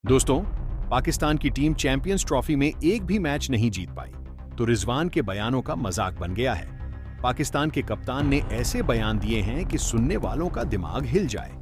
दोस्तों, पाकिस्तान की team champions trophy में एक भी मैच नहीं जीत पाई, तो रिजवान के बयानों का मजाक बन गया है। पाकिस्तान के कप्तान ने ऐसे बयान दिए हैं कि सुनने वालों का दिमाग हिल जाए।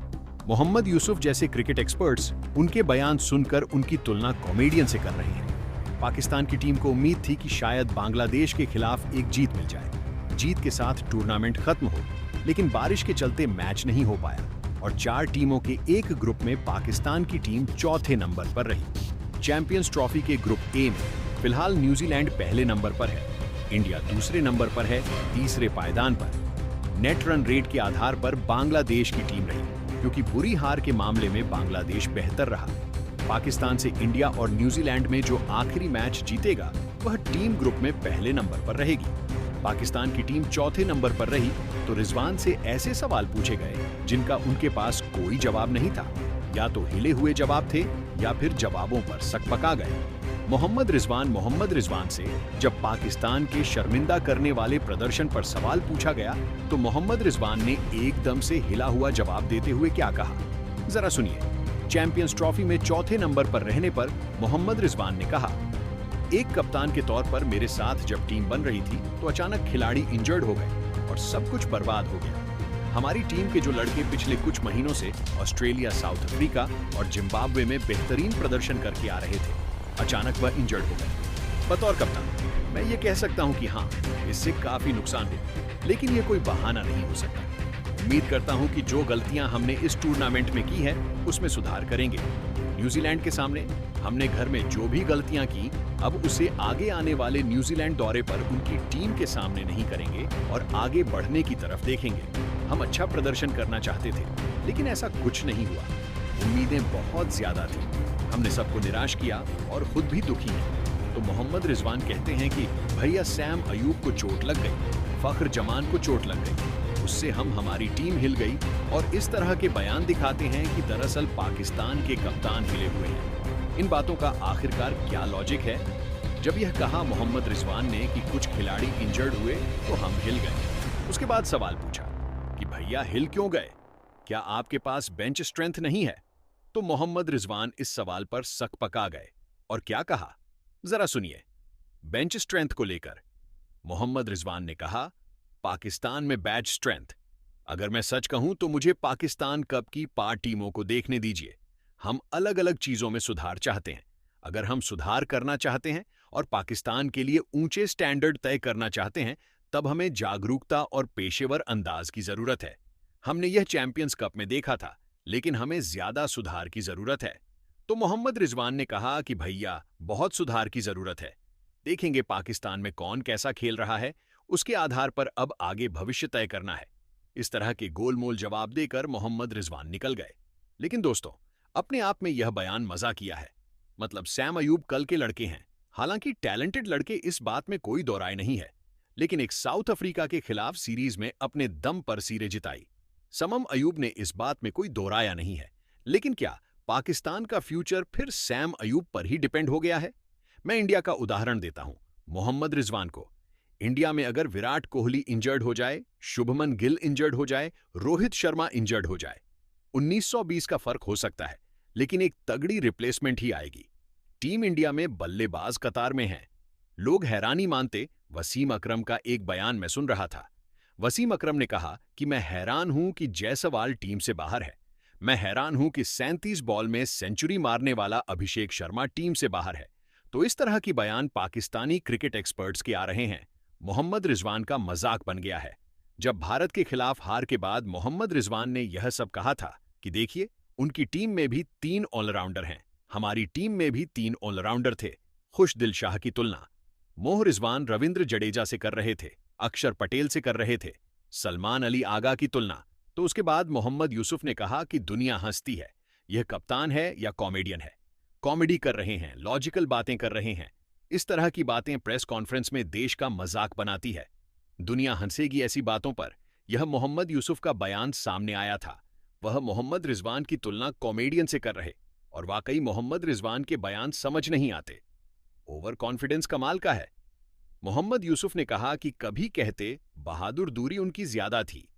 मोहम्मद यूसुफ जैसे क्रिकेट एक्सपर्ट्स उनके बयान सुनकर उनकी तुलना कॉमेडियन से कर रहे हैं। पाकिस्तान की टीम को उम्मीद थी कि शायद बांग्लादेश के खिलाफ एक जीत मिल जाए, जीत के साथ टूर्नामेंट खत्म हो, लेकिन बारिश के चलते मैच नहीं हो पाया और 4 टीमों के एक ग्रुप में पाकिस्तान की टीम चौथे नंबर पर रही। चैंपियंस ट्रॉफी के ग्रुप ए में फिलहाल न्यूजीलैंड पहले नंबर पर है, इंडिया दूसरे नंबर पर है, तीसरे पायदान पर। नेट रन रेट के आधार पर बांग्लादेश की टीम रही, क्योंकि बुरी हार के मामले में बांग्लादेश बेहतर रहा। पाकिस्तान से इंडिया और न्यूजीलैंड में जो आखिरी मैच जीतेगा वह टीम ग्रुप में पहले नंबर पर रहेगी। पाकिस्तान की टीम चौथे नंबर पर रही तो रिजवान से ऐसे सवाल पूछे गए जिनका उनके पास कोई जवाब नहीं था। या तो हिले हुए जवाब थे या फिर जवाबों पर सकपका गए। मोहम्मद रिजवान से जब पाकिस्तान के शर्मिंदा करने वाले प्रदर्शन पर सवाल पूछा गया तो मोहम्मद रिजवान ने एकदम से हिला हुआ जवाब देते हुए क्या कहा, जरा सुनिए। चैंपियंस ट्रॉफी में चौथे नंबर पर रहने पर मोहम्मद रिजवान ने कहा, एक कप्तान के तौर पर मेरे साथ जब टीम बन रही थी तो अचानक खिलाड़ी इंजर्ड हो गए और सब कुछ बर्बाद हो गया। हमारी टीम के जो लड़के पिछले कुछ महीनों से ऑस्ट्रेलिया, साउथ अफ्रीका और जिम्बाब्वे में बेहतरीन प्रदर्शन करके आ रहे थे, अचानक वह इंजर्ड हो गए। बतौर कप्तान मैं ये कह सकता हूँ कि हाँ, इससे काफी नुकसान हुआ, लेकिन ये कोई बहाना नहीं हो सकता। उम्मीद करता हूँ कि जो गलतियां हमने इस टूर्नामेंट में की है उसमें सुधार करेंगे। न्यूजीलैंड के सामने हमने घर में जो भी गलतियां की, अब उसे आगे आने वाले न्यूजीलैंड दौरे पर उनकी टीम के सामने नहीं करेंगे और आगे बढ़ने की तरफ देखेंगे। हम अच्छा प्रदर्शन करना चाहते थे, लेकिन ऐसा कुछ नहीं हुआ। उम्मीदें बहुत ज्यादा थी, हमने सबको निराश किया और खुद भी दुखी हैं। तो मोहम्मद रिजवान कहते हैं कि भैया सैम अयूब को चोट लग गई, फख्र जमान को चोट लग गई, उससे हमारी टीम हिल गई और इस तरह के बयान दिखाते हैं कि दरअसल पाकिस्तान के कप्तान हिले हुए हैं। इन बातों का आखिरकार क्या लॉजिक है? जब यह कहा मोहम्मद रिजवान ने कि कुछ खिलाड़ी इंजर्ड हुए तो हम हिल गए। उसके बाद सवाल पूछा कि भैया हिल क्यों गए? क्या आपके पास बेंच स्ट्रेंथ नहीं है? तो मोहम्मद रिजवान इस सवाल पर सकपका गए और क्या कहा, जरा सुनिए। बेंच स्ट्रेंथ को लेकर मोहम्मद रिजवान ने कहा, पाकिस्तान में बैच स्ट्रेंथ, अगर मैं सच कहूं तो मुझे पाकिस्तान कप की 5 टीमों को देखने दीजिए। हम अलग अलग चीजों में सुधार चाहते हैं। अगर हम सुधार करना चाहते हैं और पाकिस्तान के लिए ऊंचे स्टैंडर्ड तय करना चाहते हैं, तब हमें जागरूकता और पेशेवर अंदाज की जरूरत है। हमने यह चैंपियंस कप में देखा था, लेकिन हमें ज्यादा सुधार की जरूरत है। तो मोहम्मद रिजवान ने कहा कि भैया बहुत सुधार की जरूरत है। देखेंगे पाकिस्तान में कौन कैसा खेल रहा है, उसके आधार पर अब आगे भविष्य तय करना है। इस तरह के गोलमोल जवाब देकर मोहम्मद रिजवान निकल गए। लेकिन दोस्तों, अपने आप में यह बयान मजा किया है। मतलब सैम अयूब कल के लड़के हैं, हालांकि टैलेंटेड लड़के, इस बात में कोई दो राय नहीं है, लेकिन एक साउथ अफ्रीका के खिलाफ सीरीज में अपने दम पर सीरीज जिताई। समम अयूब ने इस बात में कोई दोहराया नहीं है। लेकिन क्या पाकिस्तान का फ्यूचर फिर सैम अयूब पर ही डिपेंड हो गया है? मैं इंडिया का उदाहरण देता हूं, मोहम्मद रिजवान को। इंडिया में अगर विराट कोहली इंजर्ड हो जाए, शुभमन गिल इंजर्ड हो जाए, रोहित शर्मा इंजर्ड हो जाए, 1920 का फर्क हो सकता है, लेकिन एक तगड़ी रिप्लेसमेंट ही आएगी। टीम इंडिया में बल्लेबाज कतार में हैं। लोग हैरानी मानते। वसीम अकरम का एक बयान मैं सुन रहा था। वसीम अकरम ने कहा कि मैं हैरान हूं कि जायसवाल टीम से बाहर है। मैं हैरान हूं कि 37 बॉल में सेंचुरी मारने वाला अभिषेक शर्मा टीम से बाहर है। तो इस तरह की बयान पाकिस्तानी क्रिकेट एक्सपर्ट्स के आ रहे हैं। मोहम्मद रिजवान का मजाक बन गया है। जब भारत के खिलाफ हार के बाद मोहम्मद रिजवान ने यह सब कहा था कि देखिए, उनकी टीम में भी 3 ऑलराउंडर हैं, हमारी टीम में भी 3 ऑलराउंडर थे। खुशदिल शाह की तुलना मोह रिजवान रविंद्र जडेजा से कर रहे थे, अक्षर पटेल से कर रहे थे, सलमान अली आगा की तुलना। तो उसके बाद मोहम्मद यूसुफ ने कहा कि दुनिया हंसती है, यह कप्तान है या कॉमेडियन है, कॉमेडी कर रहे हैं, लॉजिकल बातें कर रहे हैं। इस तरह की बातें प्रेस कॉन्फ्रेंस में देश का मजाक बनाती है। दुनिया हंसेगी ऐसी बातों पर। यह मोहम्मद यूसुफ का बयान सामने आया था। वह मोहम्मद रिजवान की तुलना कॉमेडियन से कर रहे, और वाकई मोहम्मद रिजवान के बयान समझ नहीं आते। ओवर कॉन्फिडेंस कमाल का है। मोहम्मद यूसुफ ने कहा कि कभी कहते बहादुर दूरी उनकी ज्यादा थी,